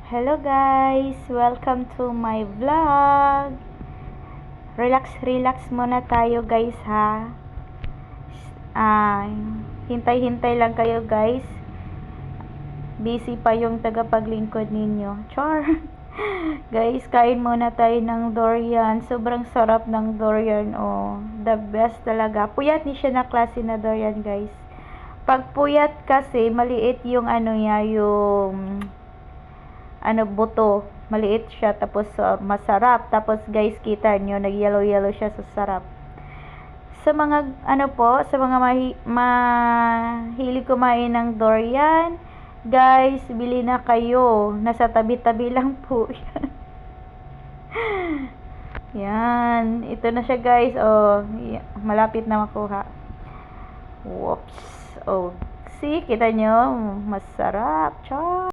Hello guys! Welcome to my vlog! Relax muna tayo guys ha. Hintay-hintay lang kayo guys. Busy pa yung tagapaglingkod ninyo. Char! Guys, kain muna tayo ng durian. Sobrang sarap ng durian. Oh, the best talaga. Puyat ni siya na klase na durian guys. Pag puyat kasi, maliit yung buto, maliit siya, tapos masarap. Tapos guys, kita nyo, nag yellow siya, sa sarap. Sa mga sa mga mahilig kumain ng durian, guys, bili na kayo. Nasa tabi-tabi lang po yan. Yan, ito na siya guys. Oh, malapit na makuha. Whoops. Oh, see, kita nyo, masarap. Char.